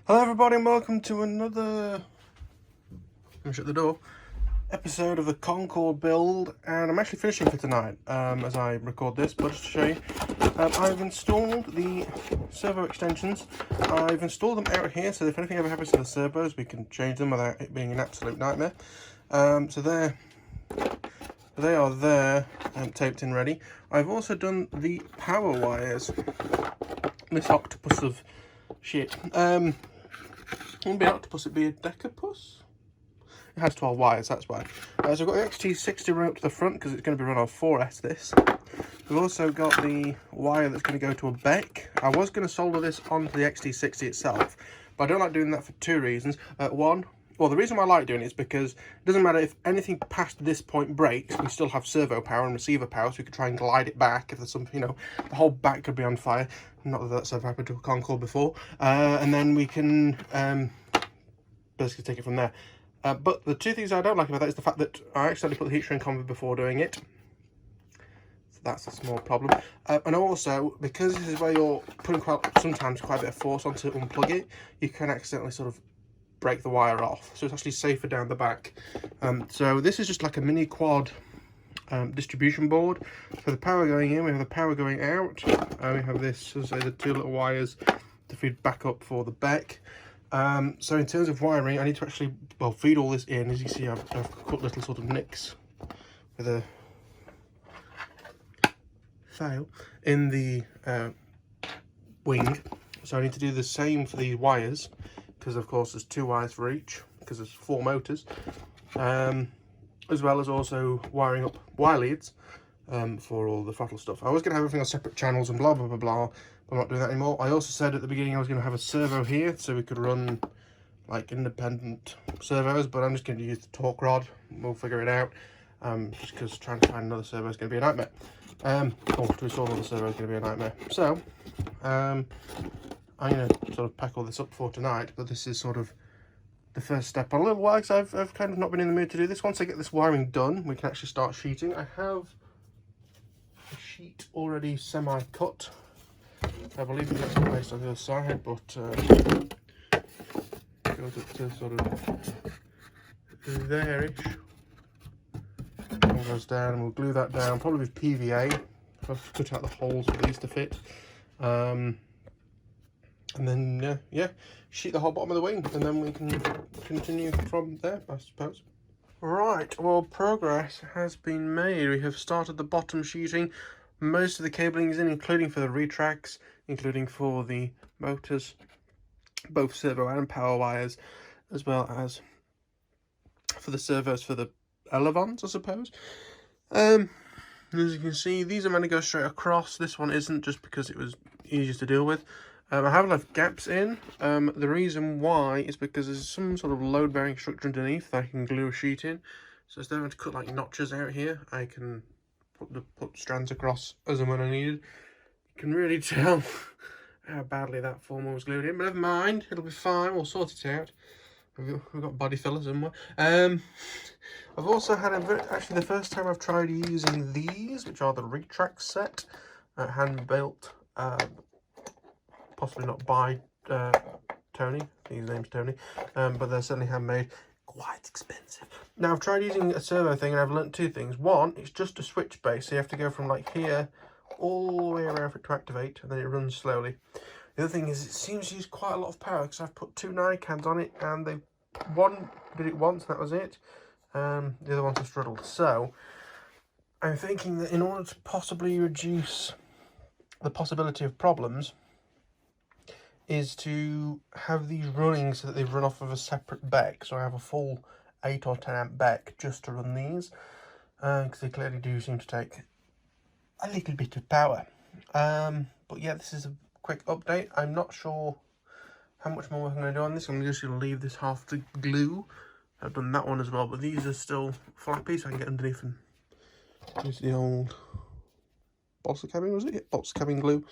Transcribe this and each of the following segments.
Hello everybody and welcome to another, let me shut the door, episode of the CONCORDE build, and I'm actually finishing for tonight as I record this, but just to show you, I've installed the servo extensions. I've installed them out here, so if anything ever happens to the servos we can change them without it being an absolute nightmare. So they are there, taped in ready. I've also done the power wires, this octopus of shit. It wouldn't be an octopus, it'd be a decapus. It has 12 wires, that's why. So I've got the XT60 run up to the front because it's going to be run on 4S this. We've also got the wire that's going to go to a beck. I was going to solder this onto the XT60 itself, but I don't like doing that for two reasons. One, well, the reason why I like doing it is because it doesn't matter if anything past this point breaks, we still have servo power and receiver power, so we could try and glide it back if there's some, you know, the whole back could be on fire. Not that that's ever happened to a CONCORDE before. And then we can basically take it from there. But the two things I don't like about that is the fact that I accidentally put the heat shrink on before doing it. So that's a small problem. And also, because this is where you're putting sometimes quite a bit of force on to unplug it, you can accidentally sort of break the wire off. So it's actually safer down the back. So this is just like a mini quad distribution board. For the power going in, we have the power going out. We have this, as I say, the two little wires to feed back up for the beck. So in terms of wiring, I need to actually, well, feed all this in. As you see, I've cut little sort of nicks with a file in the wing. So I need to do the same for these wires, because of course there's two wires for each, because there's 4 motors. As well as also wiring up wire leads for all the throttle stuff. I was going to have everything on separate channels and blah blah blah blah, but I'm not doing that anymore. I also said at the beginning I was going to have a servo here so we could run like independent servos, but I'm just going to use the torque rod. We'll figure it out, just because trying to find another servo is going to be a nightmare. Or to install another servo is going to be a nightmare. So I'm going to sort of pack all this up for tonight, but this is sort of the first step on a little while, because I've kind of not been in the mood to do this. Once I get this wiring done, we can actually start sheeting. I have a sheet already semi-cut. I believe it's actually placed on the other side, but goes up to sort of there-ish. All goes down, and we'll glue that down, probably with PVA. I've cut out the holes for these to fit. And then, yeah, sheet the whole bottom of the wing, and then we can continue from there, I suppose. Right, well, progress has been made. We have started the bottom sheeting. Most of the cabling is in, including for the retracts, including for the motors, both servo and power wires, as well as for the servos for the elevons, I suppose. As you can see, these are meant to go straight across. This one isn't, just because it was easier to deal with. I have left gaps in. The reason why is because there's some sort of load-bearing structure underneath that I can glue a sheet in. So instead of having to cut like notches out here, I can put strands across as and when I need it. You can really tell how badly that former was glued in, but never mind, it'll be fine, we'll sort it out. We've got body filler somewhere. I've also had actually the first time I've tried using these, which are the Retracts set, hand-built. Possibly not by Tony, his name's Tony, but they're certainly handmade. Quite expensive. Now I've tried using a servo thing and I've learnt two things. One, it's just a switch base, so you have to go from like here all the way around for it to activate, and then it runs slowly. The other thing is it seems to use quite a lot of power, because I've put 2 Nijhuis on it, and one did it once and that was it. The other ones have struggled. So I'm thinking that in order to possibly reduce the possibility of problems, is to have these running so that they run off of a separate beck. So I have a full 8 or 10 amp beck just to run these, because they clearly do seem to take a little bit of power. But yeah, this is a quick update. I'm not sure how much more I'm going to do on this. I'm just going to leave this half to glue. I've done that one as well, but these are still flappy, so I can get underneath and use the old balsa cabin, was it? Yeah, balsa cabin glue.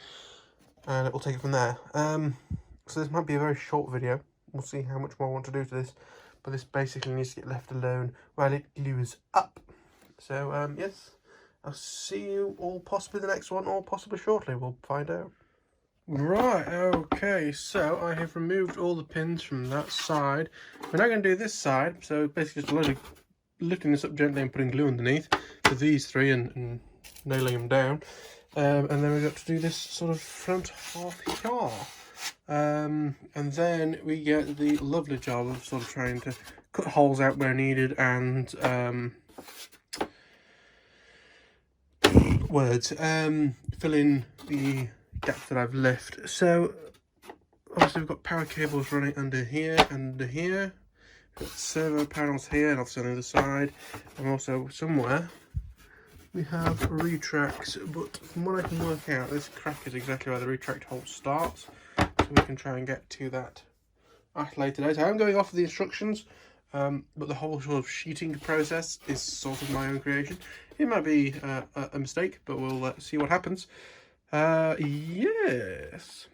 And it will take it from there. So this might be a very short video. We'll see how much more I want to do to this, but this basically needs to get left alone while it glues up. So yes, I'll see you all possibly the next one, or possibly shortly. We'll find out. Right, okay, so I have removed all the pins from that side. We're now going to do this side, so basically just a load of lifting this up gently and putting glue underneath for these three and nailing them down. And then we've got to do this sort of front half here. And then we get the lovely job of sort of trying to cut holes out where needed and fill in the gaps that I've left. So obviously we've got power cables running under here and under here. We've got servo panels here and obviously on the other side. And also somewhere we have retracts, but from what I can work out, this crack is exactly where the retract hole starts. So we can try and get to that at a later date. I am going off of the instructions, but the whole sort of sheeting process is sort of my own creation. It might be a mistake, but we'll see what happens. Yes.